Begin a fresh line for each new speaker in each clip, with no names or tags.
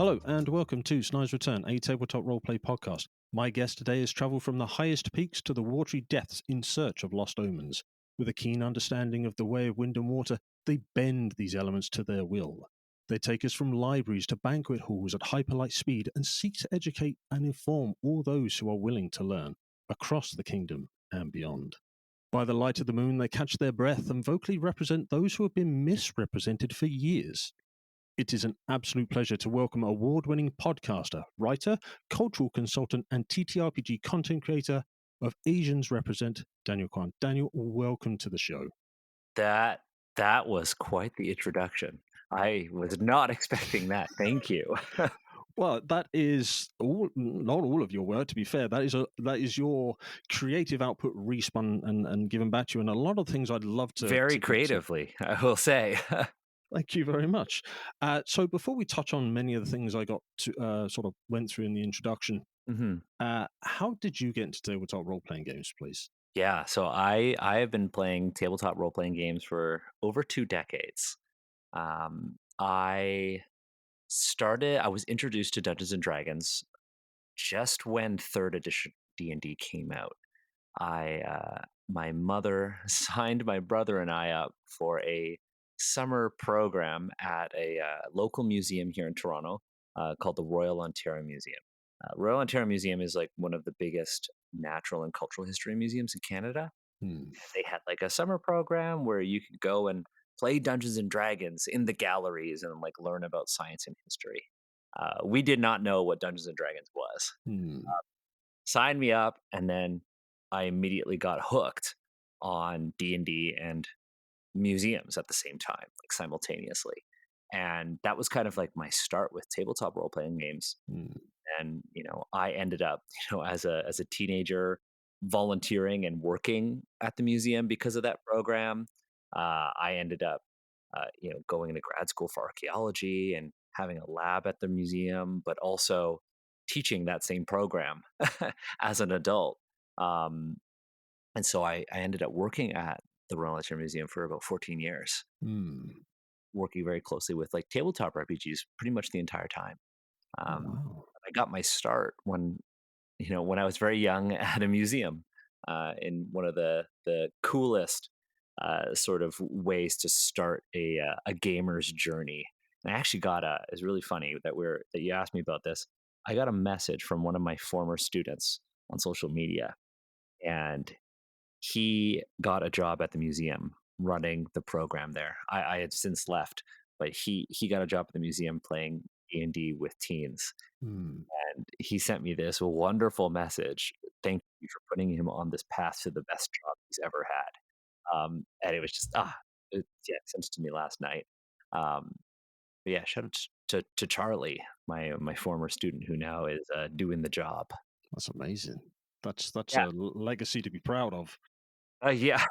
Hello and welcome to Snide's Return, a tabletop roleplay podcast. My guest today has travelled from the highest peaks to the watery depths in search of lost omens. With a keen understanding of the way of wind and water, they bend these elements to their will. They take us from libraries to banquet halls at hyperlight speed and seek to educate and inform all those who are willing to learn, across the kingdom and beyond. By the light of the moon, they catch their breath and vocally represent those who have been misrepresented for years. It is an absolute pleasure to welcome award-winning podcaster, writer, cultural consultant, and TTRPG content creator of Asians Represent, Daniel Kwan. Daniel, welcome to the show.
That was quite the introduction. I was not expecting that. Thank you.
Well, that is not all of your work, to be fair. That is your creative output respun and given back to you. And a lot of things I'd love to
Very
get to.
creatively, I will say.
Thank you very much. So before we touch on many of the things I got to sort of went through in the introduction,
Mhm.
how did you get into tabletop role-playing games, please?
Yeah, so I have been playing tabletop role-playing games for over 2 decades. I was introduced to Dungeons& and Dragons just when 3rd edition D&D came out. My mother signed my brother and I up for a summer program at a local museum here in Toronto called the Royal Ontario Museum. Royal Ontario Museum is like one of the biggest natural and cultural history museums in Canada.
Hmm.
They had like a summer program where you could go and play Dungeons and Dragons in the galleries and like learn about science and history. We did not know what Dungeons and Dragons was.
Hmm.
Signed me up, and then I immediately got hooked on D&D and museums at the same time, like simultaneously. And that was kind of like my start with tabletop role playing games.
Hmm.
And I ended up, as a teenager volunteering and working at the museum because of that program. I ended up going into grad school for archaeology and having a lab at the museum, but also teaching that same program as an adult. Um, and so I ended up working at the Royal Ontario Museum for about 14 years,
Hmm.
working very closely with like tabletop RPGs pretty much the entire time.
Wow.
I got my start when I was very young at a museum in one of the coolest sort of ways to start a gamer's journey. And I actually got a. It's really funny that you asked me about this. I got a message from one of my former students on social media, and he got a job at the museum running the program there. I had since left, but he got a job at the museum playing D&D with teens,
Hmm.
and he sent me this wonderful message. Thank you for putting him on this path to the best job he's ever had. And it was just yeah, sent it to me last night. Um, but yeah, shout out to Charlie, my former student who now is doing the job.
That's amazing. That's
Yeah,
a legacy to be proud of.
yeah,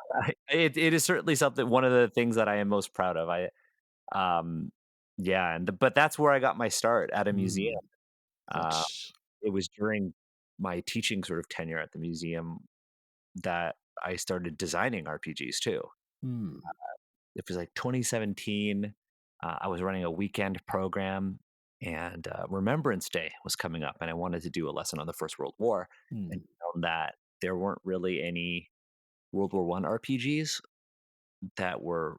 it is certainly something. One of the things that I am most proud of. Um, yeah, but that's where I got my start at a
Hmm.
museum. Uh,
That's
it was during my teaching sort of tenure at the museum that I started designing RPGs too.
hmm.
It was like 2017. I was running a weekend program, and Remembrance Day was coming up, and I wanted to do a lesson on the First World War, and
Hmm.
found that there weren't really any World War One RPGs that were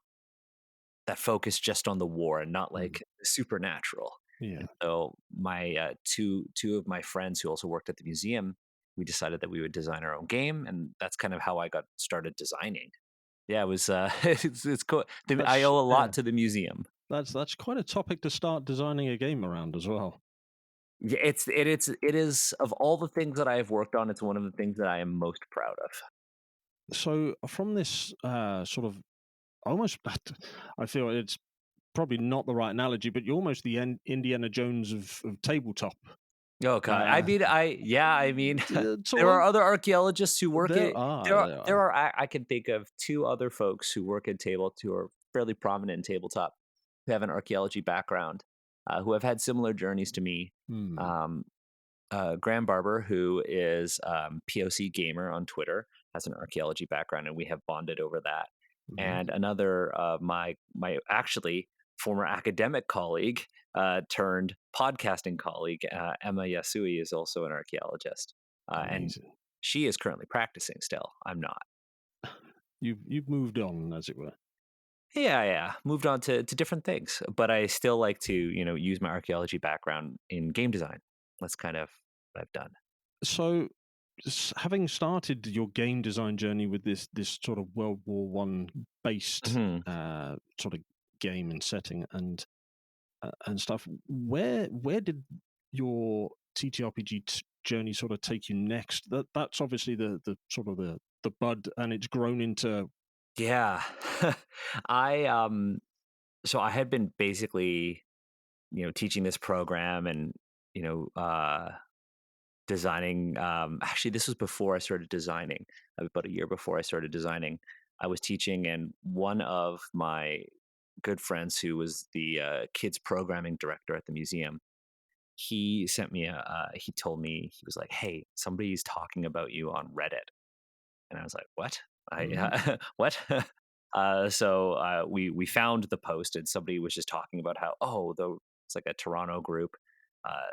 that focused just on the war and not
Hmm.
like supernatural.
Yeah.
And so my two of my friends who also worked at the museum, we decided that we would design our own game, and that's kind of how I got started designing. Yeah, it was it's cool. I
That's
owe a
yeah.
lot to the museum.
That's quite a topic to start designing a game around as well.
Yeah, it is of all the things that I have worked on, it's one of the things that I am most proud of.
So from this sort of almost, I feel it's probably not the right analogy, but you're almost the Indiana Jones of tabletop.
Oh god. I
Uh,
mean, I mean,
sort
there are
of.
other archaeologists who work
There
at
are,
there are
there
there
are.
are I can think of 2 other folks who work at table who are fairly prominent in tabletop, who have an archaeology background, who have had similar journeys to me.
Hmm.
Um, Graham Barber, who is POC gamer on Twitter, has an archaeology background, and we have bonded over that.
Amazing.
And another my actually former academic colleague turned podcasting colleague, Emma Yasui, is also an archaeologist, and
Amazing.
she is currently practicing still. I'm not.
You've moved on, as it were.
Yeah, yeah. Moved on to different things, but I still like to, use my archaeology background in game design. That's kind of what I've done.
So, having started your game design journey with this sort of World War I based
Hmm.
sort of game and setting and stuff, where did your TTRPG journey sort of take you next? That's obviously the sort of the bud, and it's grown into.
Yeah. I so I had been basically, teaching this program and, you know, uh designing. Actually, this was before I started designing. About a year before I started designing, I was teaching, and one of my good friends, who was the kids programming director at the museum, he sent me he told me, he was like, "Hey, somebody's talking about you on Reddit," and I was like, "What?
Mm,
What?" We found the post, and somebody was just talking about how, it's like a Toronto group. Uh,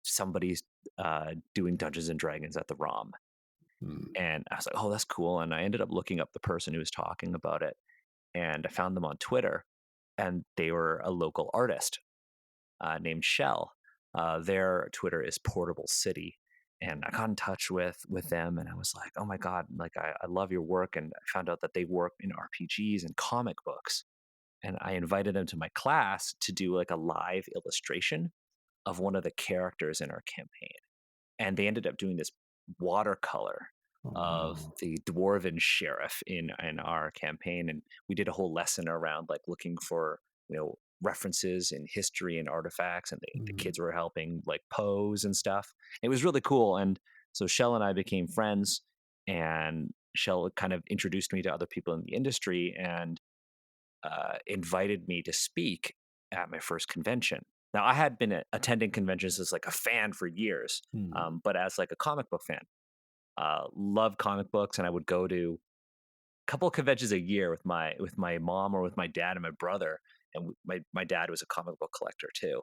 Somebody's doing Dungeons and Dragons at the ROM.
mm,
And I was like, "Oh, that's cool." And I ended up looking up the person who was talking about it, and I found them on Twitter, and they were a local artist named Shell. Their Twitter is Portable City. And I got in touch with them, and I was like, "Oh my god, like I love your work." And I found out that they work in RPGs and comic books. And I invited them to my class to do like a live illustration of one of the characters in our campaign, and they ended up doing this watercolor
oh
of
wow.
the dwarven sheriff in our campaign, and we did a whole lesson around like looking for, references in history and artifacts, and the
Mm,
kids were helping like pose and stuff. It was really cool. And so Shell and I became friends, and Shell kind of introduced me to other people in the industry, and invited me to speak at my first convention. Now, I had been attending conventions as like a fan for years,
mm,
but as like a comic book fan, love comic books, and I would go to a couple of conventions a year with my mom or with my dad and my brother. And my dad was a comic book collector too,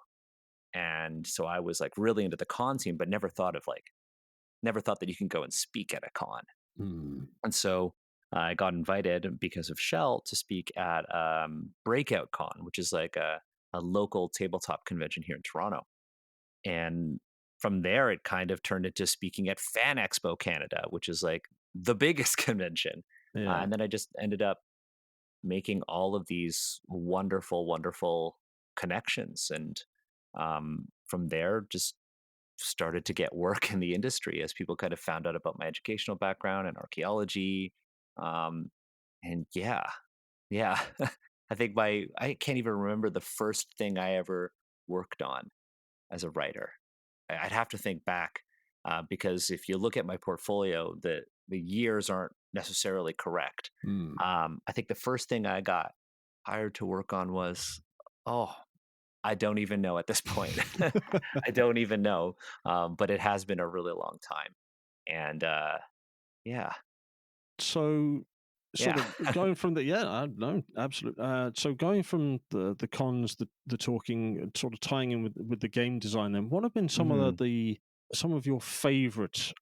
and so I was like really into the con scene, but never thought that you can go and speak at a con.
mm,
And so I got invited because of Shell to speak at Breakout Con, which is like a local tabletop convention here in Toronto. And from there, it kind of turned into speaking at Fan Expo Canada, which is like the biggest convention.
yeah.
And then I just ended up making all of these wonderful, wonderful connections. And from there, just started to get work in the industry as people kind of found out about my educational background and archaeology. Um, and yeah, I think I can't even remember the first thing I ever worked on as a writer. I'd have to think back, because if you look at my portfolio, the years aren't necessarily correct.
Mm.
I think the first thing I got hired to work on was, oh, I don't even know at this point. I don't even know, but it has been a really long time, and yeah,
So, sort
yeah.
of going from the yeah, no, absolutely. So going from the cons, the talking, sort of tying in with the game design. Then, what have been some of
Mhm.
the some of your favorite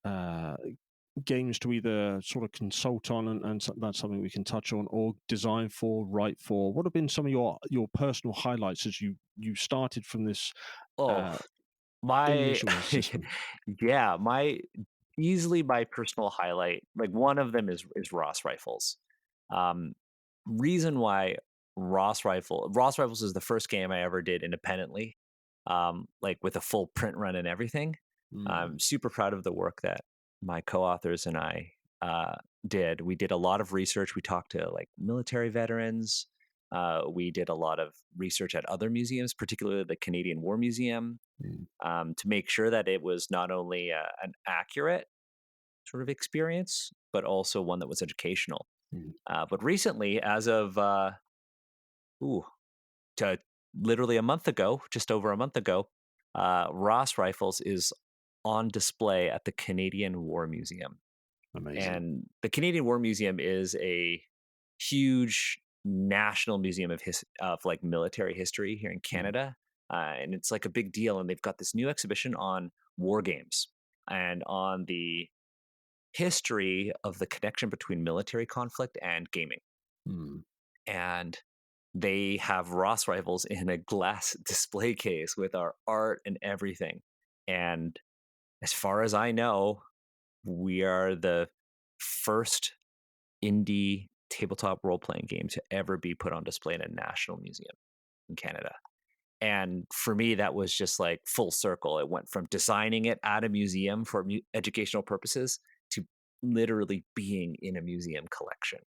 games to either sort of consult on, and that's something we can touch on, or design for, write for? What have been some of your personal highlights as you started from this
Oh,
uh,
my
initial system?
yeah, my easily my personal highlight, like one of them is Ross rifles. Um, Reason why Ross rifles is the first game I ever did independently, like with a full print run and everything.
Mm,
I'm super proud of the work that my co-authors and I uh, did. We did a lot of research. We talked to like military veterans. We did a lot of research at other museums, particularly the Canadian War Museum,
mm,
to make sure that it was not only an accurate sort of experience, but also one that was educational.
mm.
But recently, as of ooh, to literally a month ago, just over a month ago, Ross Rifles is on display at the Canadian War Museum.
Amazing.
And the Canadian War Museum is a huge. National Museum of like military history here in
Mm,
Canada, and it's like a big deal. And they've got this new exhibition on war games and on the history of the connection between military conflict and gaming.
mm,
And they have Ross rifles in a glass display case with our art and everything. And as far as I know, we are the first indie tabletop role playing game to ever be put on display in a national museum in Canada. And for me, that was just like full circle. It went from designing it at a museum for educational purposes to literally being in a museum collection.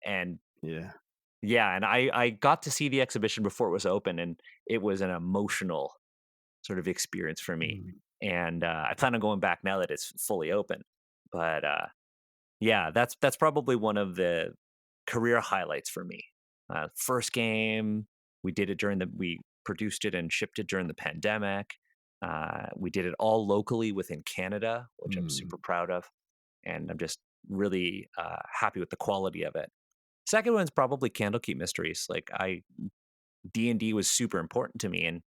And
yeah.
yeah, and I got to see the exhibition before it was open, and it was an emotional sort of experience for me.
Mm,
And I plan on going back now that it's fully open. But yeah, that's probably one of the career highlights for me. First game, we produced it and shipped it during the pandemic. We did it all locally within Canada, which I'm
mm,
super proud of, and I'm just really happy with the quality of it. Second one's probably Candlekeep Mysteries. Like I D&D was super important to me, and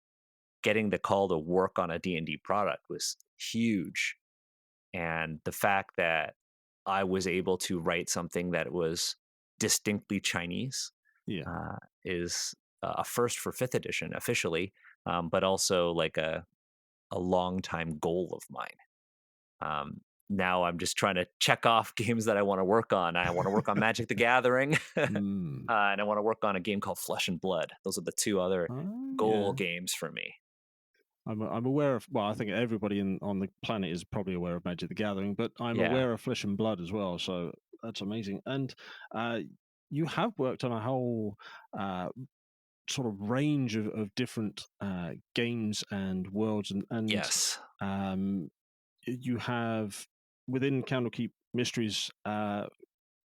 getting the call to work on a D&D product was huge. And the fact that I was able to write something that was distinctly Chinese
yeah.
is a first for fifth edition officially, but also like a long time goal of mine. Um, Now I'm just trying to check off games that I want to work on. I want to work on Magic the Gathering,
Mm.
and I want to work on a game called Flesh and Blood. Those are the two other
Oh,
goal
yeah.
games for me.
I'm aware of. Well, I think everybody on the planet is probably aware of Magic the Gathering, but I'm
Yeah.
aware of Flesh and Blood as well. So that's amazing. And uh, you have worked on a whole uh, sort of range of different games and worlds, and
Yes.
um, you have within Candlekeep Mysteries.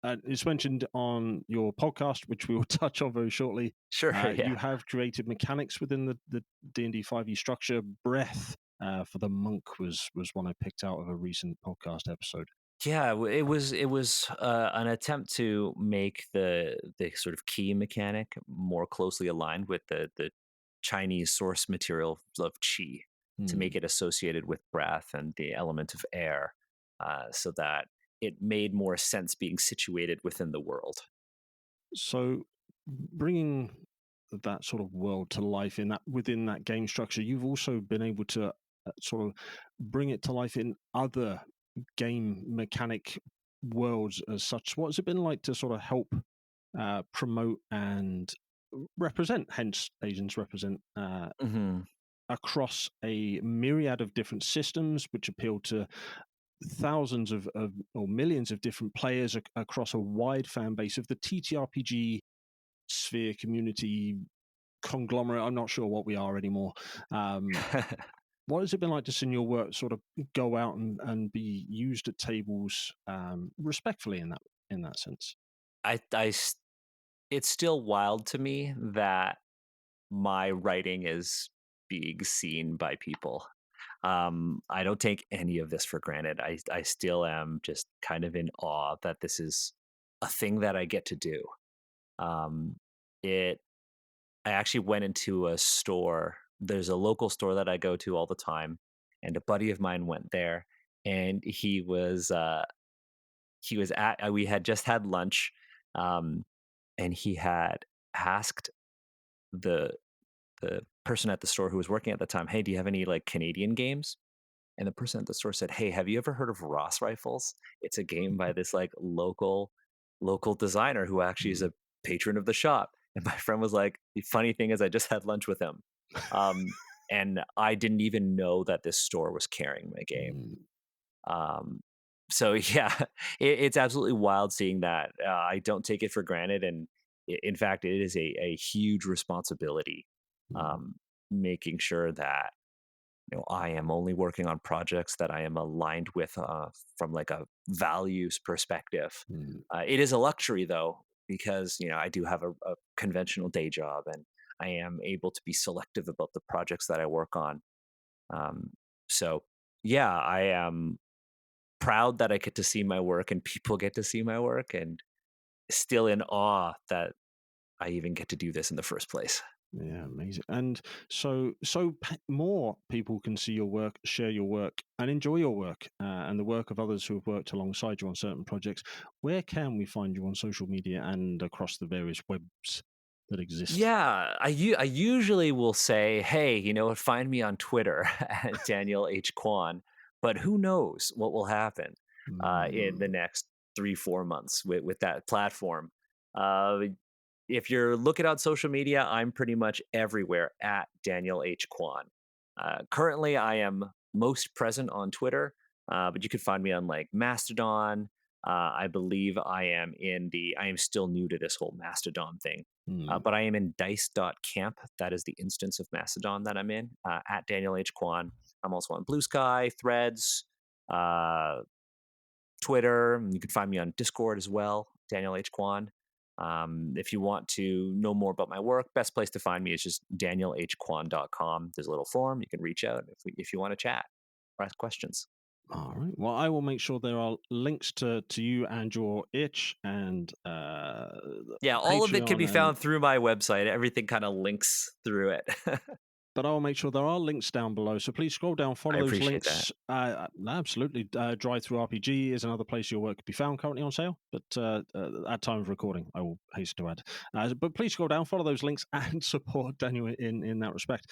It's mentioned on your podcast, which we will touch on very shortly.
Sure.
You
Yeah.
have created mechanics within the D&D 5e structure. Breath for the monk was one I picked out of a recent podcast episode.
Yeah, it was an attempt to make the sort of key mechanic more closely aligned with the Chinese source material of qi, to make
Hmm.
it associated with breath and the element of air, so that it made more sense being situated within the world.
So, bringing that sort of world to life in that within that game structure, you've also been able to sort of bring it to life in other game mechanic worlds as such. What has it been like to sort of help promote and represent, hence Asians represent,
Hmm.
across a myriad of different systems which appeal to thousands of or millions of different players across a wide fan base of the TTRPG sphere community conglomerate. I'm not sure what we are anymore. Um, what has it been like to see your work sort of go out and be used at tables respectfully in that sense?
I, I, s- it's still wild to me that my writing is being seen by people. I don't take any of this for granted. I still am just kind of in awe that this is a thing that I get to do. Um, it I actually went into a store. There's a local store that I go to all the time, and a buddy of mine went there, and he was at we had just had lunch, um, and he had asked the the person at the store who was working at the time, "Hey, do you have any like Canadian games?" And the person at the store said, "Hey, have you ever heard of Ross Rifles? It's a game by this like local designer who actually is
Mm,
a patron of the shop." And my friend was like, "The funny thing is, I just had lunch with him, um, and I didn't even know that this store was carrying my game."
mm,
Um, so yeah, it's absolutely wild seeing that. I don't take it for granted, and in fact, it is a huge responsibility,
mm,
um, making sure that I am only working on projects that I am aligned with, from like a values perspective.
mm,
It is a luxury though, because I do have a conventional day job, and I am able to be selective about the projects that I work on. Um, so yeah, I am proud that I get to see my work and people get to see my work, and still in awe that I even get to do this in the first place.
Yeah, amazing. And more people can see your work, share your work, and enjoy your work, and the work of others who have worked alongside you on certain projects. Where can we find you on social media and across the various webs that exist?
Yeah, I usually will say, "Hey, you know what? Find me on Twitter at Daniel H. Kwan." But who knows what will happen in the
Mm,
next 3 4 months with that platform? Uh, if you're looking on social media, I'm pretty much everywhere at Daniel H. Kwan. Currently, I am most present on Twitter, but you can find me on like Mastodon. I believe I am still new to this whole Mastodon thing,
mm.
but I am in dice.camp. That is the instance of Mastodon that I'm in at Daniel H. Kwan. I'm also on Blue Sky, Threads, uh, Twitter. You can find me on Discord as well, Daniel H. Kwan. If you want to know more about my work, best place to find me is just danielhkwan.com. There's a little form. You can reach out if you want to chat or ask questions.
All right. Well, I will make sure there are links to you and your itch and
Yeah, all of it can
Patreon,
be
and
found through my website. Everything kind of links through it.
but I will make sure there are links down below. So please scroll down, follow
I
those
appreciate that.
links. Absolutely. Drive Through RPG is another place your work can be found, currently on sale. But at time of recording, I will hasten to add. But please scroll down, follow those links, and support Daniel in that respect.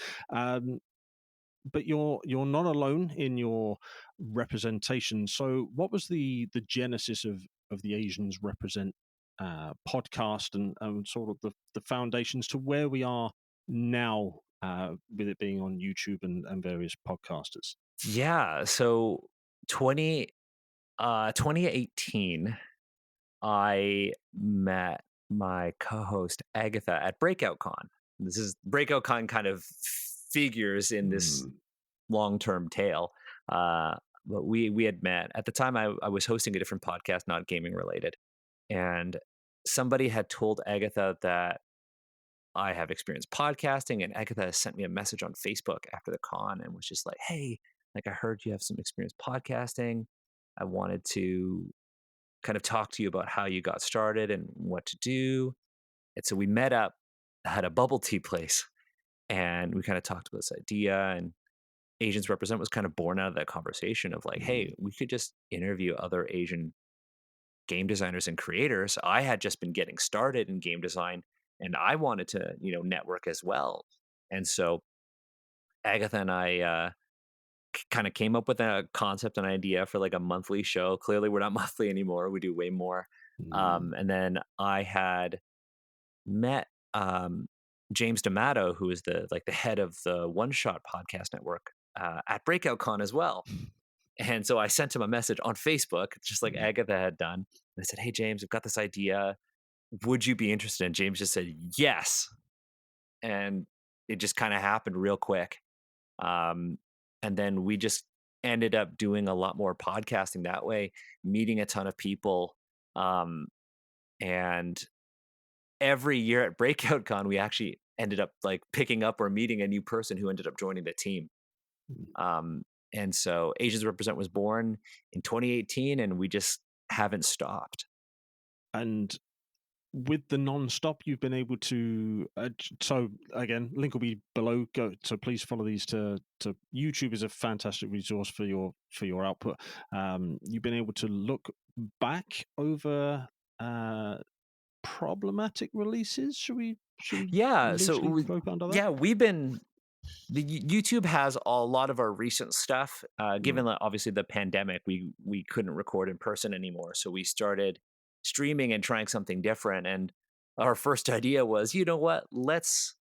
But you're not alone in your representation. So, what was the genesis of the Asians Represent podcast, and sort of the foundations to where we are now, with it being on YouTube and various podcasters?
Yeah, so 20 2018 I met my co-host Agatha at Breakout Con. This is Breakout Con kind of figures in this
Mm,
long-term tale. Uh, but we had met at the time. I was hosting a different podcast, not gaming related, and somebody had told Agatha that I have experience podcasting, and Agatha sent me a message on Facebook after the con and was just like, "Hey, like I heard you have some experience podcasting. I wanted to kind of talk to you about how you got started and what to do." And so we met up at a bubble tea place and we kind of talked about this idea. And Asians Represent was kind of born out of that conversation of like,
mm,
hey, we could just interview other Asian game designers and creators. I had just been getting started in game design and I wanted to, network as well. And so Agatha and I kind of came up with a concept and idea for like a monthly show. Clearly, we're not monthly anymore. We do way more.
mm,
And then I had met James D'Amato, who is the head of the One Shot Podcast Network at Breakout Con as well. And so I sent him a message on Facebook, just like
mm.
Agatha had done. And I said, "Hey James, I've got this idea. Would you be interested?" And James just said yes, and it just kind of happened real quick. Um, and then we just ended up doing a lot more podcasting that way, meeting a ton of people. Um, and every year at Breakout Con, we actually ended up like picking up or meeting a new person who ended up joining the team. Um, and so Asians Represent was born in 2018, and we just haven't stopped.
And with the non-stop, you've been able to so again, link will be below. Go, so please follow these to YouTube is a fantastic resource for your output. You've been able to look back over uh problematic releases. Should we
Yeah.
loosely rope under that?
Yeah, we've been YouTube has a lot of our recent stuff.
Mm,
Given that obviously the pandemic, we couldn't record in person anymore, so we started streaming and trying something different. And our first idea was, you know what? Let's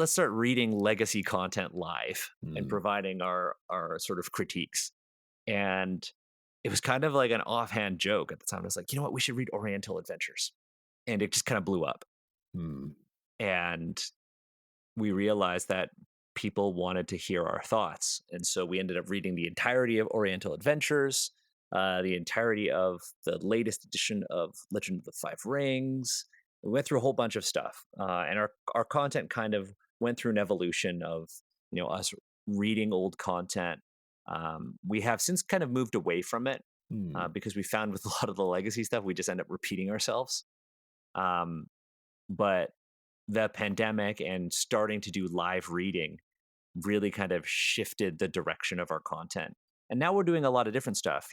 start reading legacy content live and
mm,
providing our sort of critiques. And it was kind of like an offhand joke at the time. I was like, you know what? We should read Oriental Adventures, and it just kind of blew up.
mm,
And we realized that people wanted to hear our thoughts. And so we ended up reading the entirety of Oriental Adventures, the entirety of the latest edition of Legend of the Five Rings. We went through a whole bunch of stuff. And our content kind of went through an evolution of, us reading old content. We have since kind of moved away from it
mm.
because we found with a lot of the legacy stuff, we just end up repeating ourselves. Um, but the pandemic and starting to do live reading really kind of shifted the direction of our content. And now we're doing a lot of different stuff.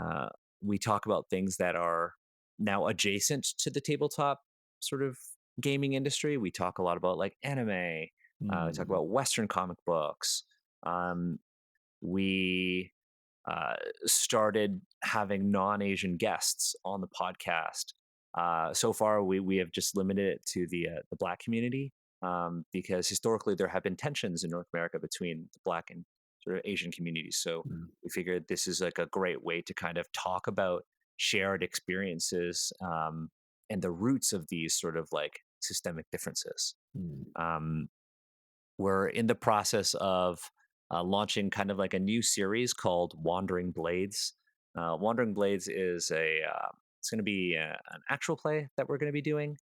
Uh, we talk about things that are now adjacent to the tabletop sort of gaming industry. We talk a lot about like anime. We talk
Mm,
about Western comic books. Um, we uh, started having non-Asian guests on the podcast. So far, we have just limited it to the Black community, because historically there have been tensions in North America between the Black and sort of Asian communities. So
mm,
we figured this is like a great way to kind of talk about shared experiences, and the roots of these sort of like systemic differences.
mm,
Um, we're in the process of launching kind of like a new series called Wandering Blades. Wandering Blades is it's going to be an actual play that we're going to be doing,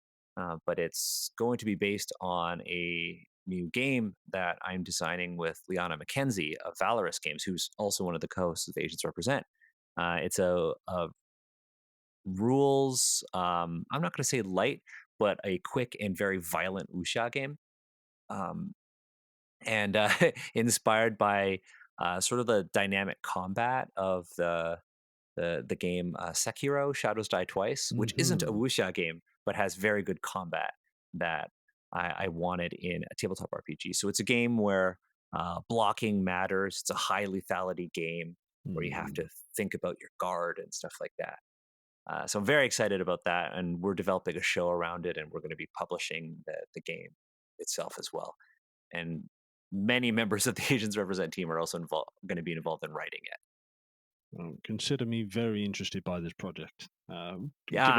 but it's going to be based on a new game that I'm designing with Liana McKenzie of Valorous Games, who's also one of the co-hosts of Asians Represent. It's a rules, I'm not going to say light, but a quick and very violent wuxia game. Um, and inspired by sort of the dynamic combat of the game Sekiro: Shadows Die Twice, which isn't a
mhm,
wuxia game but has very good combat that I wanted in a tabletop RPG. So it's a game where blocking matters. It's a high lethality game where you have
mm.
to think about your guard and stuff like that. So I'm very excited about that, and we're developing a show around it, and we're going to be publishing the game itself as well. And many members of the Asians Represent team are also going to be involved in writing it.
Well, consider me very interested by this project.
Yeah,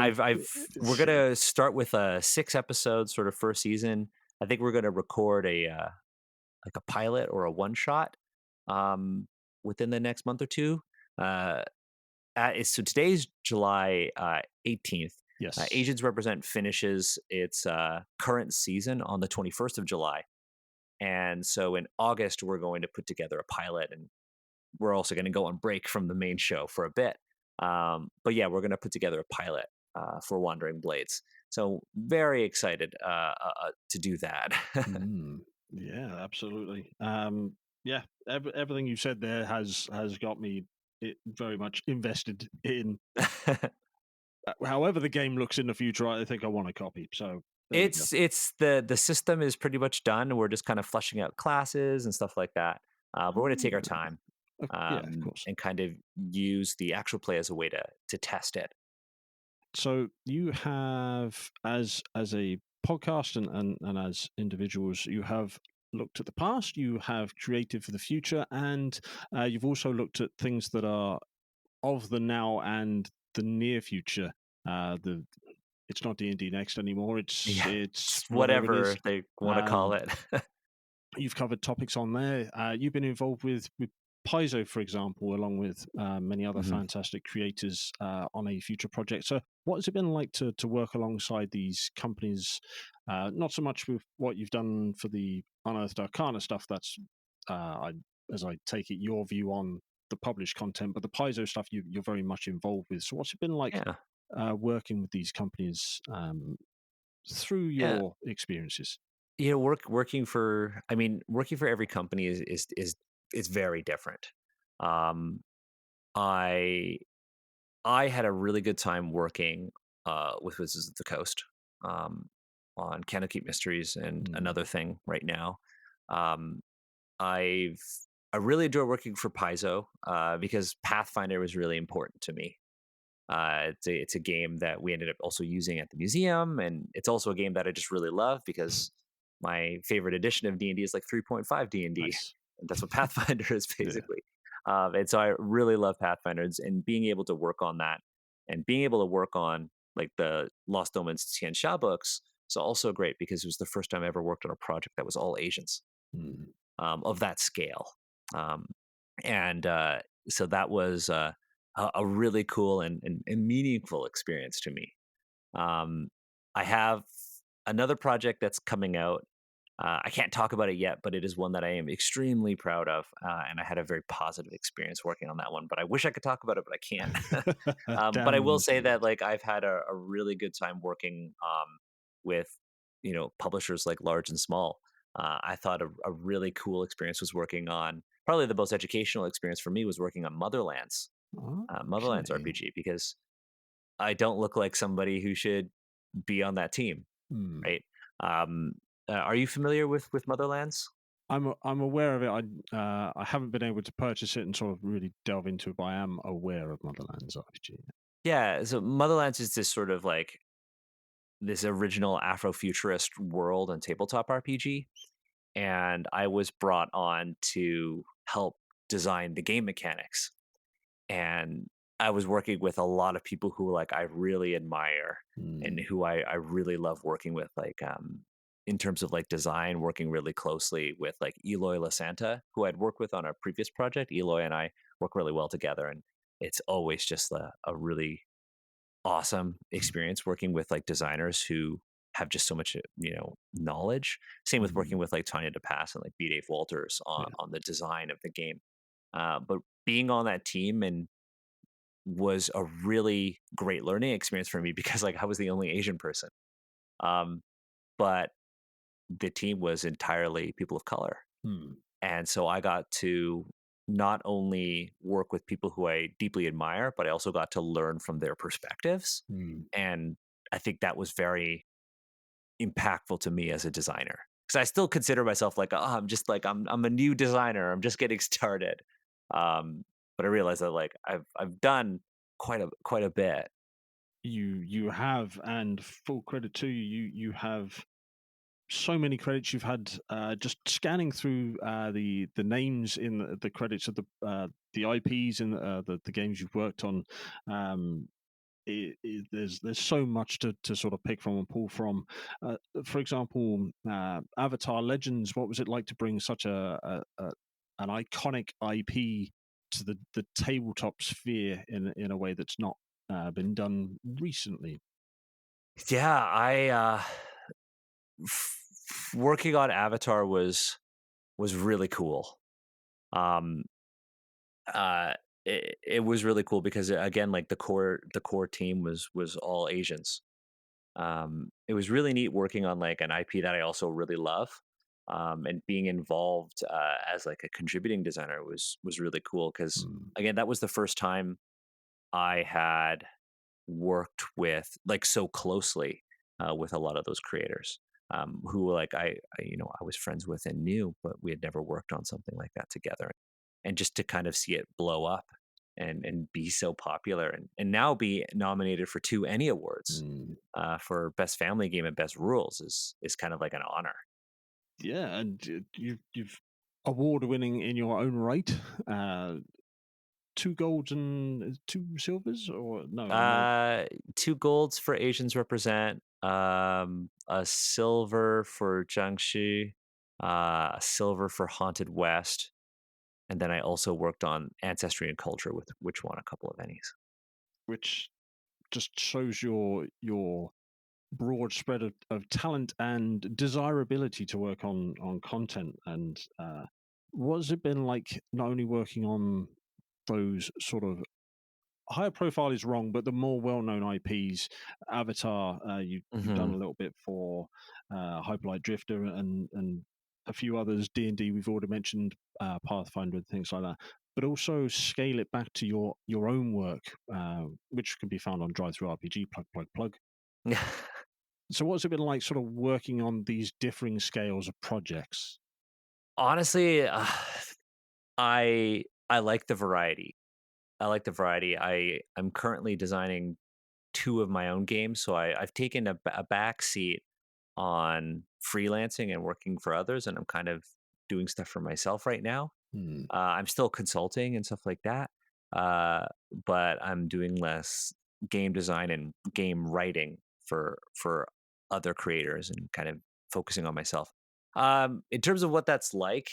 Given
we're
it's,
gonna start with a 6 episodes sort of first season. I think we're gonna record a like a pilot or a one shot um, within the next month or two. Uh, so today's July 18th.
yes.
Asians Represent finishes its current season on the 21st of July. And so in August, we're going to put together a pilot, and we're also going to go on break from the main show for a bit. But yeah, we're going to put together a pilot for Wandering Blades. So very excited to do that.
Mm, yeah, absolutely. Yeah, everything you said there has got me very much invested in. However, the game looks in the future, I think I want a copy. So there we go.
It's the system is pretty much done. We're just kind of fleshing out classes and stuff like that. But we're going to take our
Ah,
time,
yeah, of course.
and kind of use the actual play as a way to test it.
So you have, as a podcast and as individuals, you have looked at the past, you have created for the future, and you've also looked at things that are of the now and the near future. The It's not D&D Next anymore.
Yeah,
It's
it's
whatever it is.
whatever they want to call
Um,
it.
you've covered topics on there. You've been involved with Paizo, for example, along with many other
Mhm.
fantastic creators on a future project. So, what has it been like to work alongside these companies? Not so much with what you've done for the Unearthed Arcana stuff. That's, as I take it, your view on the published content, but the Paizo stuff you're very much involved with. So, what's it been like
Yeah,
working with these companies through
yeah.
your experiences?
Working for, I mean, working for every company is very different. Um, I I had a really good time working with Wizards of the Coast, um, on Candlekeep Mysteries and
Mm,
another thing right now. Um, I've I really enjoy working for Paizo because Pathfinder was really important to me. It's a game that we ended up also using at the museum, and it's also a game that I just really love because my favorite edition of D&D is like 3.5 D&D,
nice.
and that's what Pathfinder is
Yeah.
basically. And so I really love Pathfinders, and being able to work on that, and being able to work on like the Lost Omens Tian Xia books is also great because it was the first time I ever worked on a project that was all Asians,
Mm,
of that scale. Um, and so that was a really cool and meaningful experience to me. Um, I have another project that's coming out I can't talk about it yet, but it is one that I am extremely proud of, and I had a very positive experience working on that one. But I wish I could talk about it, but I can't. But I will
Damn
say that
details.
like I've had a really good time working with publishers like large and small. I thought a really cool experience was working on probably the most educational experience for me was working on Motherlands
Okay.
RPG because I don't look like somebody who should be on that team,
Hmm.
right? Um, are you familiar with Motherlands?
I'm aware of it. I haven't been able to purchase it and sort of really delve into it, but I am aware of Motherlands RPG.
Yeah, so Motherlands is this sort of like this original Afrofuturist world and tabletop RPG, and I was brought on to help design the game mechanics. And I was working with a lot of people who like I really admire and
Hmm.
who I really love working with, like in terms of like design, working really closely with like Eloy Lasanta, who I'd worked with on a previous project. Eloy and I work really well together, and it's always just a really awesome experience working with like designers who have just so much knowledge. Same with working
Hmm.
with like Tanya DePass and like B. Dave Walters
Yeah.
on the design of the game. But being on that team and was a really great learning experience for me because like I was the only Asian person. Um, but the team was entirely people of color.
Hmm.
And so I got to not only work with people who I deeply admire, but I also got to learn from their perspectives.
Hmm.
And I think that was very impactful to me as a designer. Because I still consider myself like, oh, I'm just like I'm a new designer. I'm just getting started. But I realized that like I've done quite a bit.
You have, and full credit to you. You have so many credits you've had. Just scanning through the names in the credits of the IPs and the games you've worked on. Um, there's so much to sort of pick from and pull from. For example, Avatar Legends. What was it like to bring such an iconic IP to the tabletop sphere in a way that's not been done recently?
Yeah, I working on Avatar was really cool. Um, uh, it was really cool because again, like the core team was all Asians. It was really neat working on like an IP that I also really love. And being involved as like a contributing designer was really cool because
Mm,
again, that was the first time I had worked with like so closely with a lot of those creators who like I was friends with and knew, but we had never worked on something like that together. And just to kind of see it blow up and be so popular and now be nominated for two Annie Awards
mm.
for best family game and best rules is kind of like an honor.
Yeah, and you've award winning in your own right. Two golds and two silvers, or no more.
Uh, Two golds for Asians represent, a silver for Jiangxi, a silver for Haunted West, and then I also worked on Ancestry and Culture with which won a couple of Ennies.
Which just shows your broad spread of talent and desirability to work on content. And what's it been like not only working on those sort of higher profile is wrong, but the more well-known IPs, Avatar, you've done
Hmm.
a little bit for Hyperlight Drifter and a few others, D&D we've already mentioned, Pathfinder and things like that. But also scale it back to your own work, which can be found on Drive Through RPG, plug plug plug. So what's it been like, sort of working on these differing scales of projects?
Honestly, I like the variety. I like the variety. I'm currently designing two of my own games, so I've taken a back seat on freelancing and working for others, and I'm kind of doing stuff for myself right now.
Hmm.
I'm still consulting and stuff like that, uh, but I'm doing less game design and game writing for other creators and kind of focusing on myself. In terms of what that's like,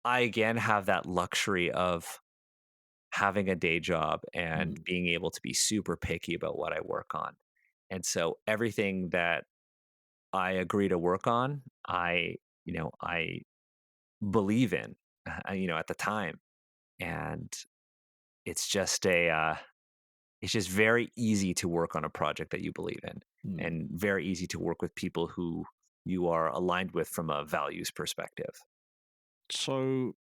I again have that luxury of having a day job and
Hmm.
being able to be super picky about what I work on. And so everything that I agree to work on, I believe in, at the time. And it's just it's just very easy to work on a project that you believe in,
Mm.
and very easy to work with people who you are aligned with from a values perspective.
So,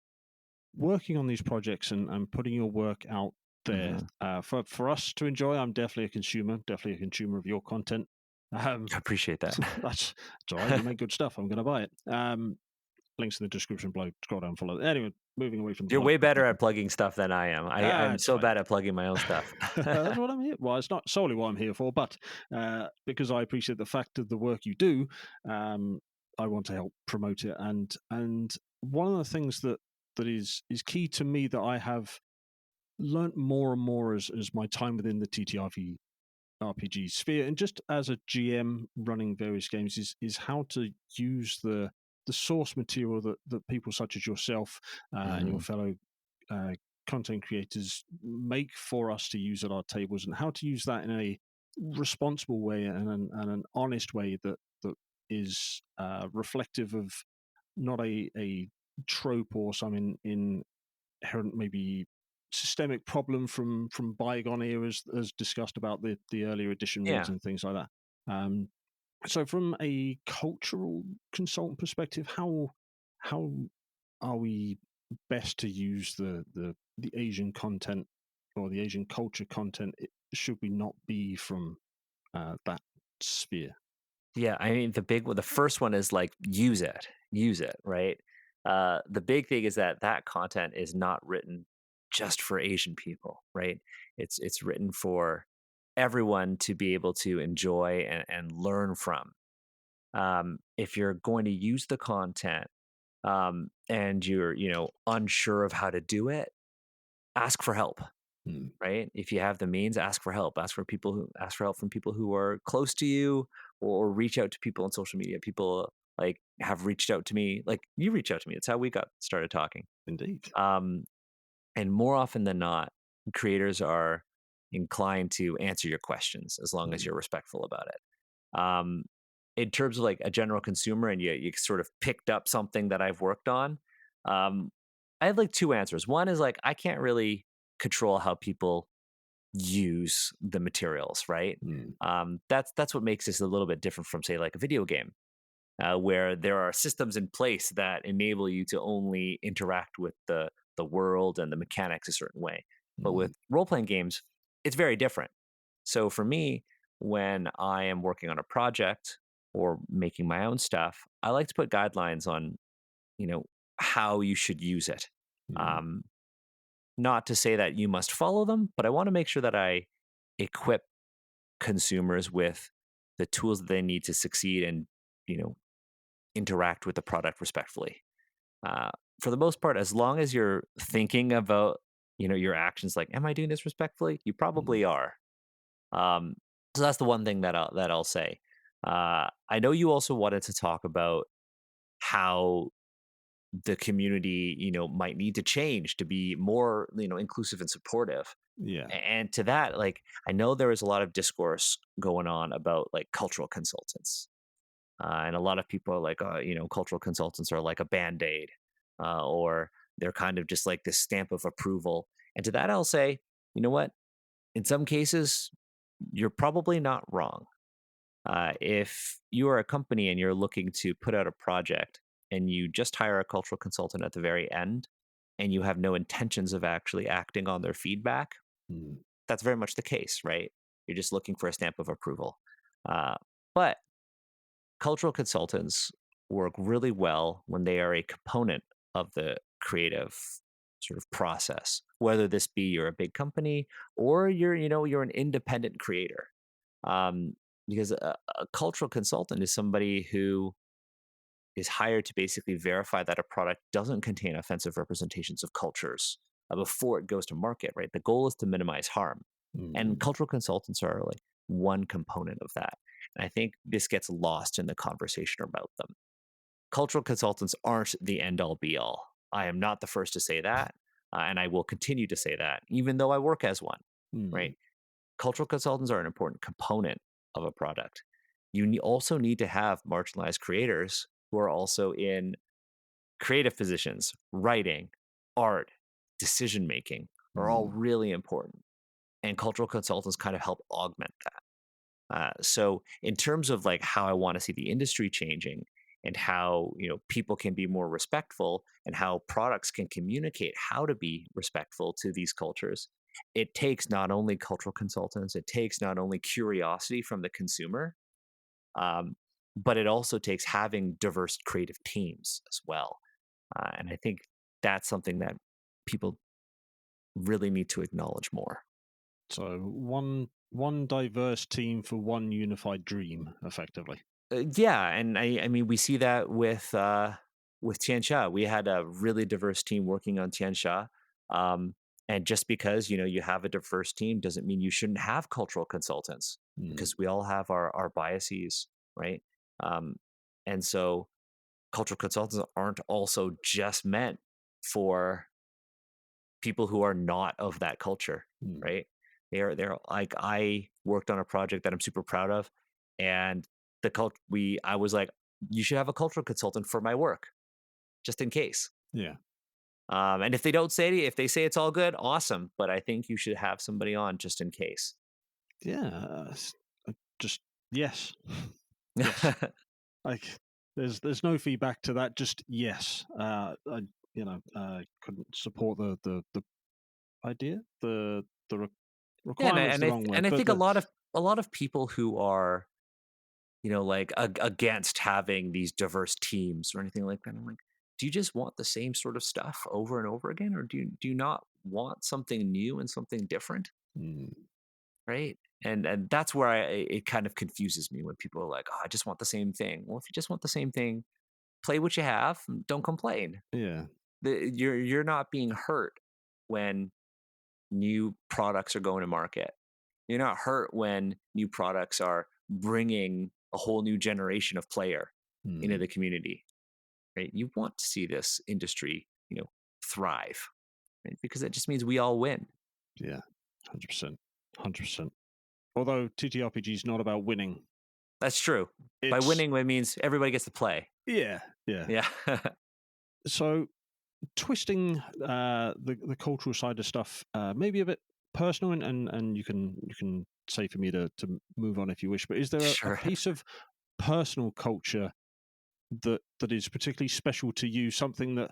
working on these projects and putting your work out there
Hmm.
for us to enjoy, I'm definitely a consumer of your content. Um,
I appreciate that.
that's all right. You make good stuff. I'm going to buy it. Links in the description below. Scroll down, follow. Anyway, moving away from the
You're
plug.
way better at plugging stuff than I am. I'm
It's
so
fine.
bad at plugging my own stuff.
That's what I'm here. Well, it's not solely what I'm here for, but because I appreciate the fact of the work you do, um, I want to help promote it. And one of the things that is key to me that I have learnt more and more as my time within the TTRPG sphere, and just as a GM running various games, is how to use the source material that people such as yourself and your
Hmm.
fellow uh, content creators make for us to use at our tables, and how to use that in a responsible way and an honest way that is reflective of not a trope or some inherent maybe systemic problem from bygone eras as discussed about the earlier edition rules
Yeah.
and things like that. So from a cultural consultant perspective, how are we best to use the Asian content or the Asian culture content? Should we not be from that sphere?
Yeah, I mean, the first one is like use it, right? The big thing is that that content is not written just for Asian people, right? It's written for everyone to be able to enjoy and learn from. If you're going to use the content, and you're unsure of how to do it, ask for help,
Mm,
right? If you have the means, ask for help. Ask for help from people who are close to you, or reach out to people on social media. People like have reached out to me, like you reach out to me. It's how we got started talking.
indeed.
Um, and more often than not, creators are inclined to answer your questions as long as
Mm,
you're respectful about it. In terms of like a general consumer, and you sort of picked up something that I've worked on, um, I have like two answers. One is like I can't really control how people use the materials, right?
mm,
That's what makes this a little bit different from, say, like a video game, where there are systems in place that enable you to only interact with the world and the mechanics a certain way. But
mm,
with role playing games, it's very different. So for me, when I am working on a project or making my own stuff, I like to put guidelines on, you know, how you should use it.
mm,
Um, Not to say that you must follow them, but I want to make sure that I equip consumers with the tools that they need to succeed and, you know, interact with the product respectfully. Uh, for the most part, as long as you're thinking about, your actions, like, am I doing this respectfully? You
mm,
probably are. Um, so that's the one thing that I'll say. I know you also wanted to talk about how the community, might need to change to be more, inclusive and supportive.
yeah.
And to that, like, I know there is a lot of discourse going on about like cultural consultants. And a lot of people are like, cultural consultants are like a band aid, or they're kind of just like this stamp of approval. And to that, I'll say, you know what? In some cases, you're probably not wrong. If you are a company and you're looking to put out a project and you just hire a cultural consultant at the very end and you have no intentions of actually acting on their feedback,
Mm,
that's very much the case, right? You're just looking for a stamp of approval. Uh, but cultural consultants work really well when they are a component of the creative sort of process, whether this be you're a big company or you're an independent creator. Um, because a cultural consultant is somebody who is hired to basically verify that a product doesn't contain offensive representations of cultures before it goes to market, right? The goal is to minimize harm. And
mm,
cultural consultants are like one component of that. And I think this gets lost in the conversation about them. Cultural consultants aren't the end all be all. I am not the first to say that. And I will continue to say that, even though I work as one,
mm,
right? Cultural consultants are an important component of a product. also need to have marginalized creators who are also in creative positions, writing, art, decision making are all
Mm.
really important. And cultural consultants kind of help augment that. So in terms of like how I want to see the industry changing and how people can be more respectful and how products can communicate how to be respectful to these cultures, it takes not only cultural consultants, it takes not only curiosity from the consumer, um, but it also takes having diverse creative teams as well. And I think that's something that people really need to acknowledge more.
So one diverse team for one unified dream, effectively.
Yeah, and I mean we see that with Tiansha. We had a really diverse team working on Tiansha. And just because you have a diverse team doesn't mean you shouldn't have cultural consultants
Mm.
because we all have our biases, right? Um, and so cultural consultants aren't also just meant for people who are not of that culture,
Mm.
right? They're like I worked on a project that I'm super proud of, and I was like, you should have a cultural consultant for my work, just in case.
Yeah.
And if they don't say if they say it's all good, awesome. But I think you should have somebody on just in case.
Yeah. Just yes. Yes. Like there's no feedback to that. Just yes. Couldn't support the idea. The
Yeah, and I,
requirement's
and
the
I
wrong word,
and I
but
think
the
a lot of people who are like against having these diverse teams or anything like that. I'm like, do you just want the same sort of stuff over and over again, or do you not want something new and something different,
mm,
right? And that's where it kind of confuses me when people are like, oh, I just want the same thing. Well, if you just want the same thing, play what you have, and don't complain.
yeah.
You're not being hurt when new products are going to market. You're not hurt when new products are bringing a whole new generation of player into
Mm,
the community, right? You want to see this industry, thrive, right? Because that just means we all win.
yeah. 100%. 100%. Although TTRPG is not about winning.
That's true. By
It's
winning, it means everybody gets to play.
yeah, yeah.
Yeah.
So twisting the cultural side of stuff, maybe a bit personal, and you can say for me to move on if you wish. But is there a
Sure.
piece of personal culture that is particularly special to you? Something that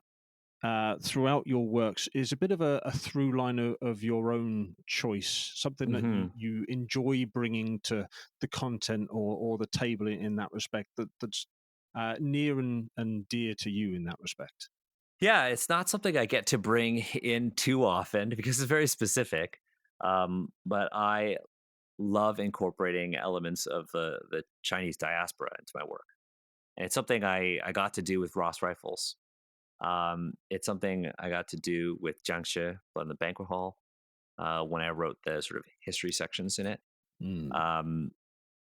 throughout your works is a bit of a through line of your own choice, something that you,
Hmm.
you enjoy bringing to the content or the table in that respect that's near and dear to you in that respect.
Yeah, it's not something I get to bring in too often because it's very specific. But I love incorporating elements of the Chinese diaspora into my work. And it's something I got to do with Ross Rifles. It's something I got to do with Jiangxi on the banquet hall when I wrote the sort of history sections in it.
Mm,
Um,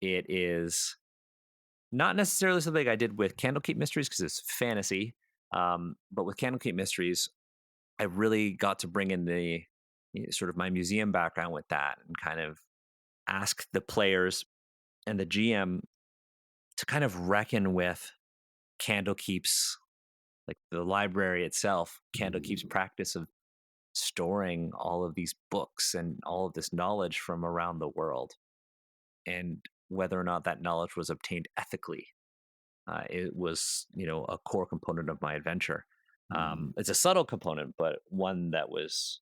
it is not necessarily something I did with Candlekeep Mysteries because it's fantasy. But with Candlekeep Mysteries, I really got to bring in the sort of my museum background with that and kind of ask the players and the GM to kind of reckon with Candlekeep's like the library itself, Candlekeep's
mm,
practice of storing all of these books and all of this knowledge from around the world, and whether or not that knowledge was obtained ethically. It was, a core component of my adventure.
mm.
It's a subtle component, but one that was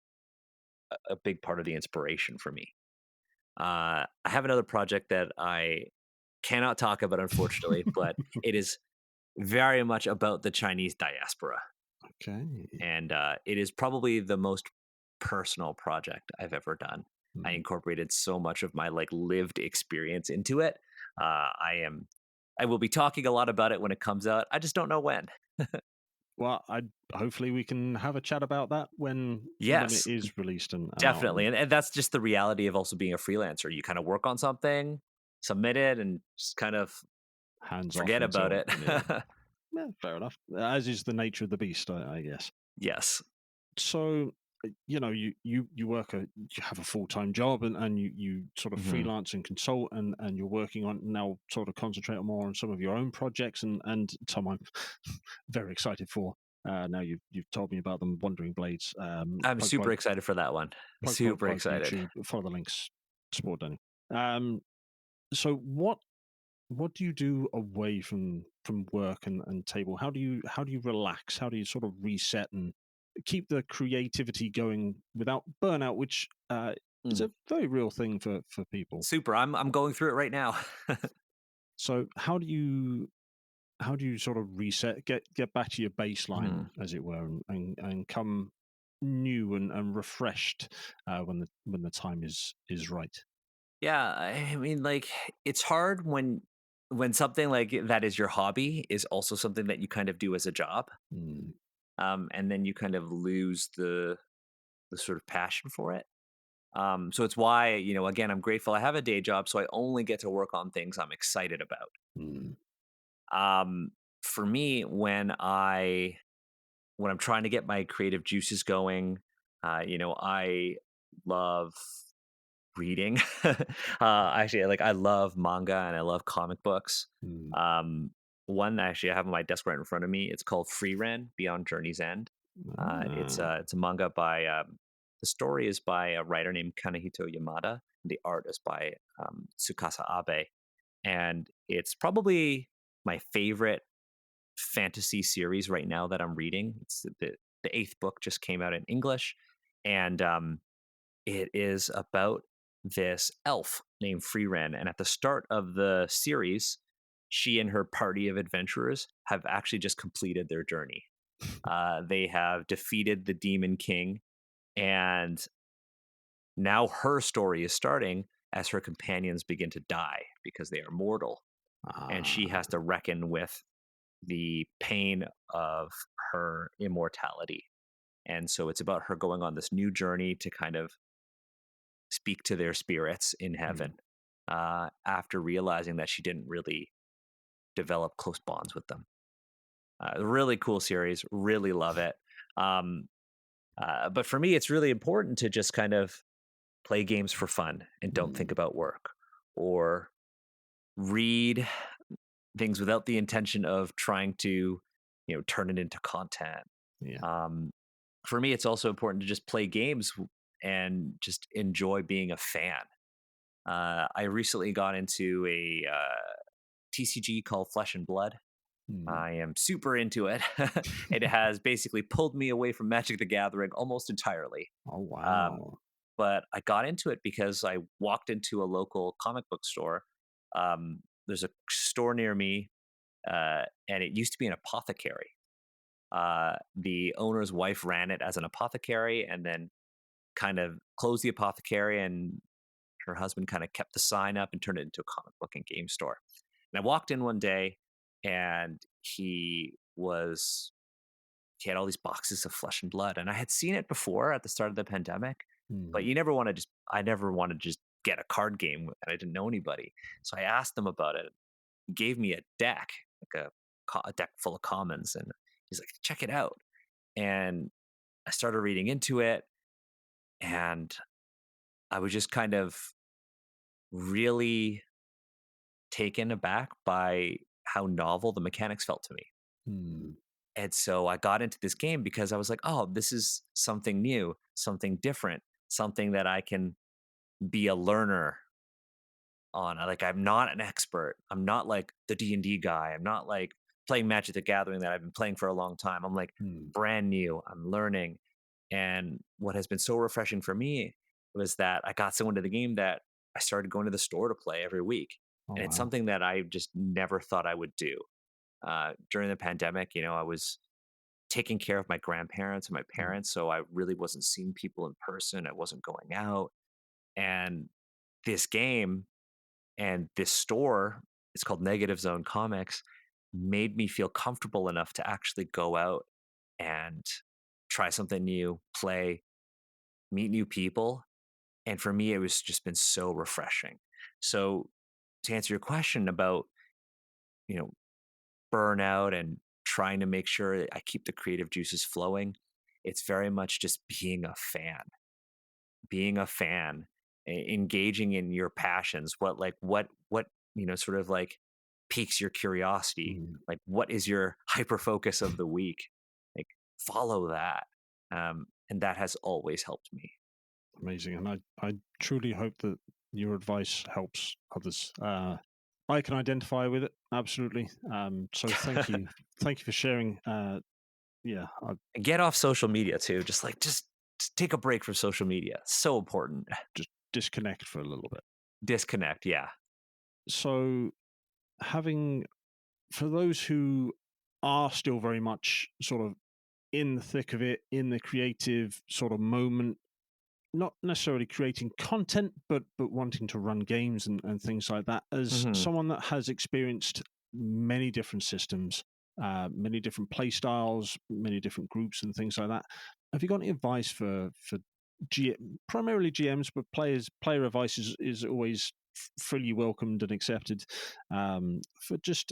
a big part of the inspiration for me. I have another project that I cannot talk about, unfortunately, but it is very much about the Chinese diaspora.
Okay.
And it is probably the most personal project I've ever done. I
Mm.
incorporated so much of my like lived experience into it. I will be talking a lot about it when it comes out. I just don't know when.
Well, I hopefully we can have a chat about that when it
Yes,
is released and out
definitely.
and
And that's just the reality of also being a freelancer. You kind of work on something, submit it, and just kind of
hands off
forget about
until
it.
yeah. Yeah, fair enough. As is the nature of the beast, I guess.
Yes.
So you work you have a full-time job, and you sort of
Hmm.
freelance and consult, and you're working on now, sort of concentrate more on some of your own projects, and Tom, I'm very excited for. Now you've told me about them, Wandering Blades.
I'm
Plug,
super
plug,
excited for that one.
plug, plug,
Super
plug.
excited.
YouTube. Follow the links. Support Danny. So what do you do away from work and table? How do you relax? How do you sort of reset and keep the creativity going without burnout, which is
Mm.
a very real thing for people.
Super. I'm going through it right now.
So how do you sort of reset, get back to your baseline,
Mhm.
as it were, and come new and refreshed when the time is right?
Yeah, I mean, like, it's hard when something like that is your hobby is also something that you kind of do as a job,
Mm,
and then you kind of lose the sort of passion for it. So it's why, again, I'm grateful I have a day job, so I only get to work on things I'm excited about.
mm,
Um, for me, when I'm trying to get my creative juices going, I love reading. Actually, like, I love manga and I love comic books.
mm.
Um, one actually I have on my desk right in front of me. It's called Free Ren Beyond Journey's End.
Ah,
It's a manga by the story is by a writer named Kanehito Yamada. And the art is by Tsukasa Abe, and it's probably my favorite fantasy series right now that I'm reading. It's the eighth book just came out in English, and it is about this elf named Freeren. And at the start of the series, she and her party of adventurers have actually just completed their journey. They have defeated the Demon King, and now her story is starting as her companions begin to die because they are mortal. And she
ah,
has to reckon with the pain of her immortality. And so it's about her going on this new journey to kind of speak to their spirits in
mm,
heaven, after realizing that she didn't really develop close bonds with them. Really cool series, really love it. Um, but for me, it's really important to just kind of play games for fun and don't think
mm.
about work, or read things without the intention of trying to, turn it into content.
Yeah.
Um, for me, it's also important to just play games and just enjoy being a fan. I recently got into a TCG called Flesh and Blood.
Mm.
I am super into it. It has basically pulled me away from Magic the Gathering almost entirely.
Oh,
Um,
wow.
but I got into it because I walked into a local comic book store. There's a store near me, and it used to be an apothecary. The owner's wife ran it as an apothecary and then kind of closed the apothecary, and her husband kind of kept the sign up and turned it into a comic book and game store. And I walked in one day, and he had all these boxes of Flesh and Blood, and I had seen it before at the start of the pandemic, but
Mm.
I never wanted to just get a card game, and I didn't know anybody. So I asked him about it. He gave me a deck, like a deck full of commons, and he's like, check it out. And I started reading into it, and I was just kind of really taken aback by how novel the mechanics felt to me.
Mm.
And so I got into this game because I was like, oh, this is something new, something different, something that I can be a learner on. Like, I'm not an expert. I'm not like the D&D guy. I'm not like playing Magic the Gathering that I've been playing for a long time. I'm like
Mm.
brand new. I'm learning. And what has been so refreshing for me was that I got someone to the game that I started going to the store to play every week.
Oh,
And it's
wow.
something that I just never thought I would do. During the pandemic, I was taking care of my grandparents and my
Mm.
parents. So I really wasn't seeing people in person. I wasn't going out. And this game and this store, it's called Negative Zone Comics, made me feel comfortable enough to actually go out and try something new, play, meet new people. And for me, it was just been so refreshing. So to answer your question about, you know, burnout and trying to make sure that I keep the creative juices flowing, It's very much just being a fan, engaging in your passions. What sort of like piques your curiosity.
Mm,
Like, what is your hyper focus of the week? Like, follow that, and that has always helped me.
amazing. And I truly hope that your advice helps others. I can identify with it, absolutely. So thank you. Thank you for sharing. Yeah, I
And get off social media too. Just take a break from social media. So important.
just disconnect for a little bit.
Disconnect. Yeah.
So having, for those who are still very much sort of in the thick of it, in the creative sort of moment, not necessarily creating content, but wanting to run games and things like that. As
hmm
someone that has experienced many different systems, many different play styles, many different groups, and things like that, have you got any advice for primarily GMs, but player advice is always freely welcomed and accepted, for just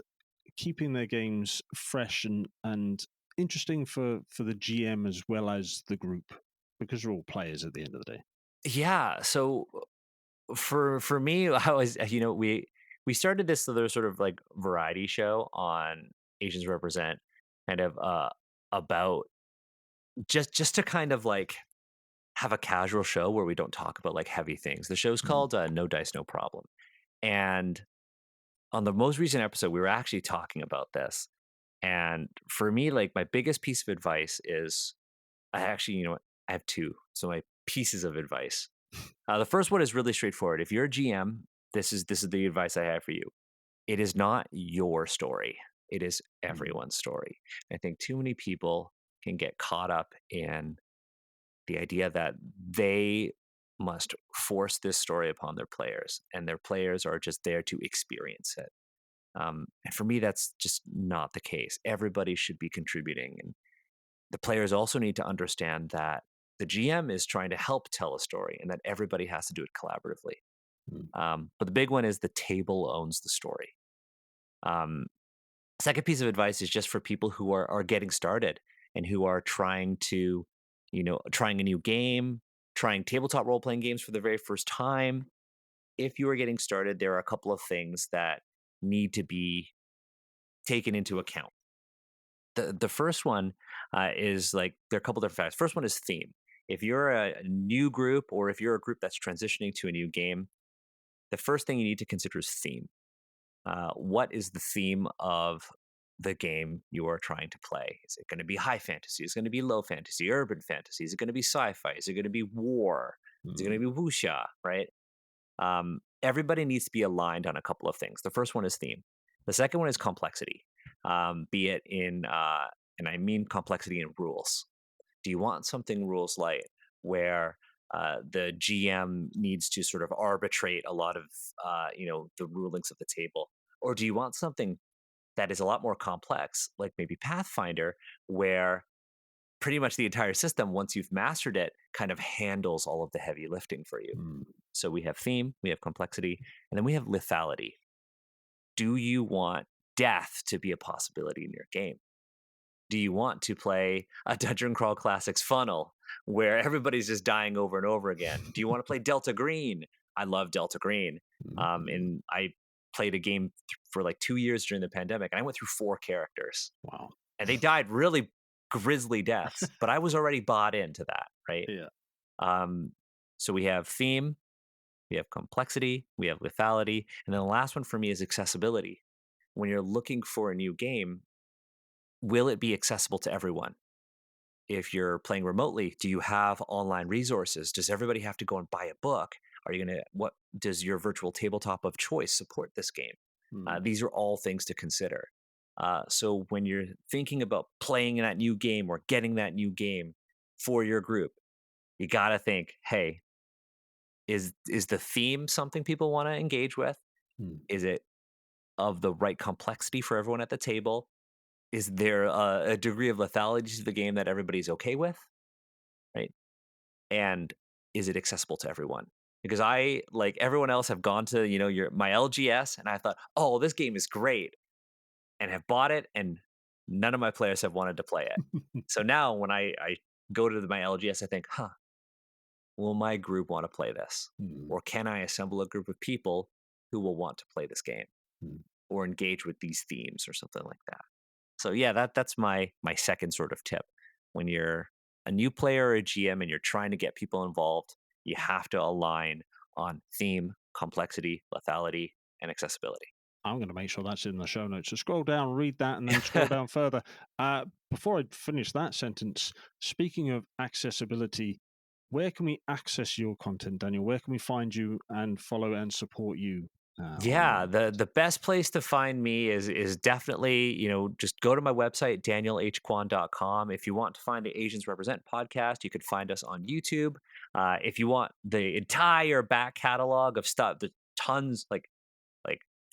keeping their games fresh and interesting for the GM as well as the group, because we're all players at the end of the day.
Yeah. So for me, I was we started this other sort of like variety show on Asians Represent, kind of about just to kind of like have a casual show where we don't talk about like heavy things. The show's
Mm,
called No Dice, No Problem. And on the most recent episode, we were actually talking about this. And for me, like my biggest piece of advice is I actually, I have two. So my pieces of advice. The first one is really straightforward. If you're a GM, this is the advice I have for you. It is not your story. It is
mm,
everyone's story. I think too many people can get caught up in the idea that they must force this story upon their players, and their players are just there to experience it. And for me, that's just not the case. Everybody should be contributing, and the players also need to understand that the GM is trying to help tell a story, and that everybody has to do it collaboratively.
mm,
But the big one is the table owns the story. Um, Second piece of advice is just for people who are getting started and who are trying to, trying a new game, trying tabletop role playing games for the very first time. If you are getting started, there are a couple of things that need to be taken into account. The first one is like there are a couple different factors. First one is theme. If you're a new group or if you're a group that's transitioning to a new game, the first thing you need to consider is theme. What is the theme of the game you are trying to play? Is it going to be high fantasy? Is it going to be low fantasy, urban fantasy? Is it going to be sci-fi? Is it going to be war? Is it going
mm,
to be wuxia? Right? Everybody needs to be aligned on a couple of things. The first one is theme. The second one is complexity, be it in, and I mean complexity in rules. Do you want something rules light where the GM needs to sort of arbitrate a lot of the rulings of the table, or do you want something that is a lot more complex, like maybe Pathfinder, where pretty much the entire system, once you've mastered it, kind of handles all of the heavy lifting for you?
mm,
So we have theme, we have complexity, and then we have lethality. Do you want death to be a possibility in your game? Do you want to play a Dungeon Crawl Classics funnel where everybody's just dying over and over again? Do you want to play Delta Green? I love Delta Green.
mm.
And I played a game for like 2 years during the pandemic, and I went through four characters,
Wow.
and they died really grisly deaths, but I was already bought into that, right?
Yeah.
Um, so we have theme, we have complexity, we have lethality, and then the last one for me is accessibility. When you're looking for a new game, will it be accessible to everyone? If you're playing remotely, do you have online resources? Does everybody have to go and buy a book? Are you going to, what does your virtual tabletop of choice support this game?
Mm,
These are all things to consider. So when you're thinking about playing that new game or getting that new game for your group, you got to think, hey, is the theme something people want to engage with?
mm,
Is it of the right complexity for everyone at the table? Is there a degree of lethality to the game that everybody's okay with? Right. And is it accessible to everyone? Because I, like everyone else, have gone to, your my LGS and I thought, oh, this game is great, and have bought it, and none of my players have wanted to play it. So now when I go to my LGS, I think, will my group want to play this?
Mm,
Or can I assemble a group of people who will want to play this game
mm.
or engage with these themes or something like that? So yeah, that's my second sort of tip. When you're a new player or a GM and you're trying to get people involved, you have to align on theme, complexity, lethality, and accessibility.
I'm going to make sure that's in the show notes. So scroll down, read that, and then scroll down further. Before I finish that sentence, speaking of accessibility, where can we access your content, Daniel? Where can we find you and follow and support you
Yeah,
online?
the best place to find me is definitely, just go to my website, danielhquan.com. If you want to find the Asians Represent podcast, you could find us on YouTube. If you want the entire back catalog of stuff, the tons, like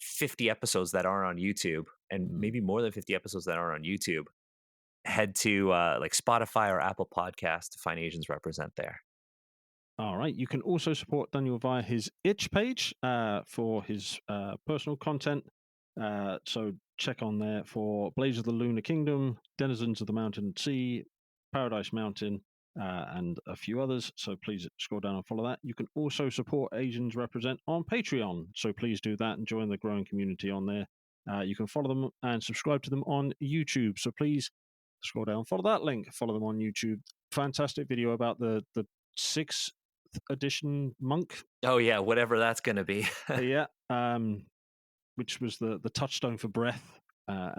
50 episodes that are on YouTube, and
Mm.
maybe more than 50 episodes that are on YouTube, head to like Spotify or Apple Podcasts to find Asians Represent there.
All right. You can also support Daniel via his itch page for his personal content. So check on there for Blaze of the Lunar Kingdom, Denizens of the Mountain Sea, Paradise Mountain, and a few others. So please scroll down and follow that. You can also support Asians Represent on Patreon. So please do that and join the growing community on there. You can follow them and subscribe to them on YouTube. So please scroll down, follow that link, follow them on YouTube. Fantastic video about the 6th edition monk.
Oh yeah, whatever that's going to be.
Yeah, which was the touchstone for breath.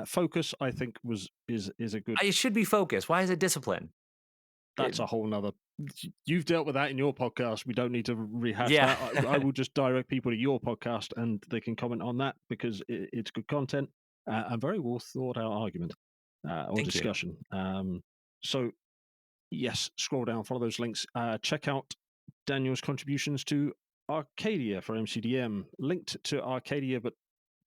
Focus, I think, is a good.
It should be focused. Why is it discipline?
That's a whole nother. You've dealt with that in your podcast. We don't need to rehash
Yeah.
that. I will just direct people to your podcast and they can comment on that because it's good content and very well thought out argument or
Thank you.
discussion. So yes, scroll down, follow those links. Check out Daniel's contributions to Arcadia for MCDM, linked to Arcadia, but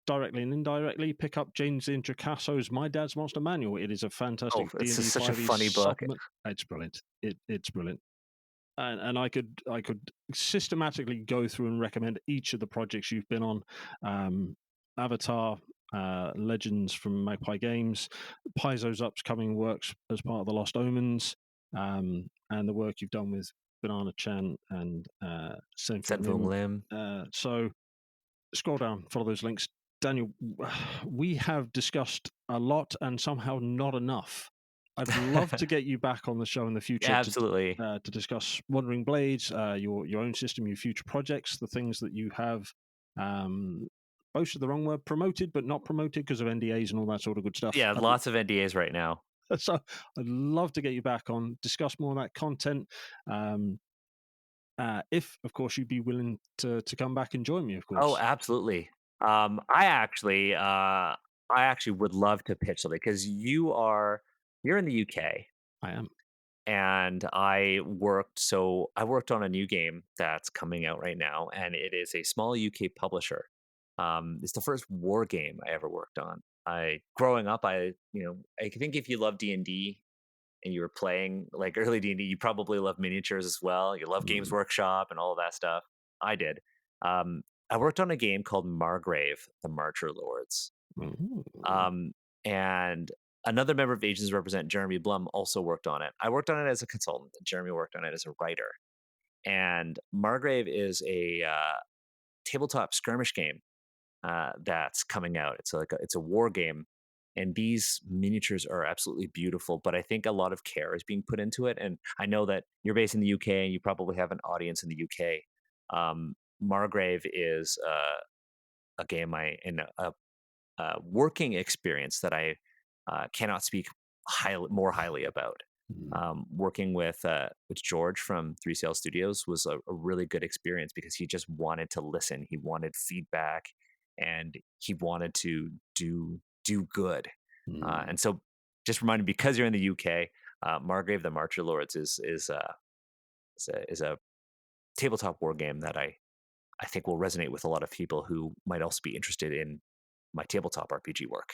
directly and indirectly. Pick up James Intricasso's My Dad's Monster Manual. It is a fantastic
Oh, it's
D&D
just such a
5e
funny book.
supplement. It's brilliant. It's brilliant. And I could systematically go through and recommend each of the projects you've been on. Avatar, Legends from Magpie Games, Paizo's upcoming works as part of the Lost Omens, and the work you've done with Banana Chan and Senfung
Senfung
Lim.
Lim.
So scroll down, follow those links. Daniel, we have discussed a lot and somehow not enough. I'd love to get you back on the show in the future
Absolutely.
to discuss Wandering Blades, your own system, your future projects, the things that you have. Most of the wrong word, promoted but not promoted because of NDAs and all that sort of good stuff.
Yeah, lots of NDAs right now.
So I'd love to get you back on, discuss more of that content. If, of course, you'd be willing to come back and join me, of
Oh,
course.
absolutely. I actually would love to pitch something because you're in the UK
I am.
and I worked on a new game that's coming out right now, and it is a small UK publisher. It's the first war game I ever worked on. Growing up, I think if you love D&D and you were playing like early D&D, you probably love miniatures as well. You love Games
Mm.
Workshop and all of that stuff. I did. I worked on a game called Margrave, the Marcher Lords.
Ooh.
And another member of Agents Represent, Jeremy Blum, also worked on it. I worked on it as a consultant. Jeremy worked on it as a writer. And Margrave is a tabletop skirmish game that's coming out. It's a war game, and these miniatures are absolutely beautiful. But I think a lot of care is being put into it. And I know that you're based in the UK, and you probably have an audience in the UK. Margrave is a game a working experience that I cannot speak more highly about.
Mm.
Working with George from Three Sail Studios was a really good experience because he just wanted to listen. He wanted feedback, and he wanted to do good.
Mm.
And so, just reminded because you're in the UK, Margrave the Marcher Lords is a tabletop war game that I think will resonate with a lot of people who might also be interested in my tabletop RPG work.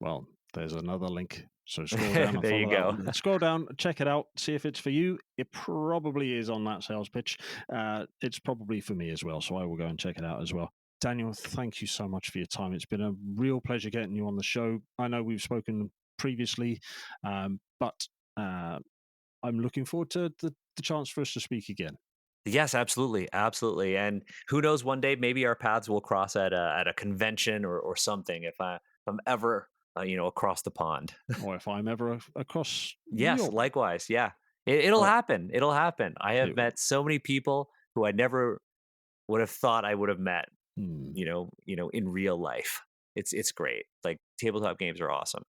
Well, there's another link. So scroll down and
There you
follow that
go.
one. Scroll down, check it out, see if it's for you. It probably is on that sales pitch. It's probably for me as well. So I will go and check it out as well. Daniel, thank you so much for your time. It's been a real pleasure getting you on the show. I know we've spoken previously, but I'm looking forward to the chance for us to speak again.
Yes, absolutely, absolutely. And who knows, one day maybe our paths will cross at a convention or something. If I'm ever across the pond.
Or if I'm ever across
Yes,
your way.
likewise. Yeah, it'll
Oh,
happen. It'll happen. I have
it will.
met so many people who I never would have thought I would have met.
Hmm.
In real life. It's great. Like tabletop games are awesome.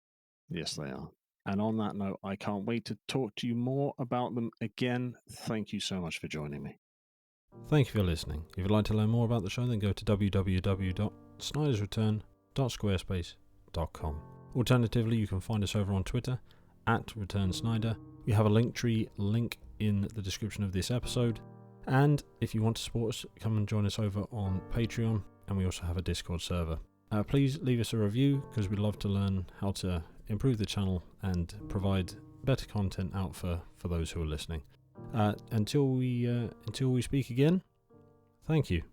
Yes, they are. And on that note, I can't wait to talk to you more about them again. Thank you so much for joining me. Thank you for listening. If you'd like to learn more about the show, then go to www.snydersreturn.squarespace.com. Alternatively, you can find us over on Twitter @ReturnSnyder. We have a Linktree link in the description of this episode. And if you want to support us, come and join us over on Patreon. And we also have a Discord server. Please leave us a review because we'd love to learn how to improve the channel and provide better content out for those who are listening. Until we speak again, thank you.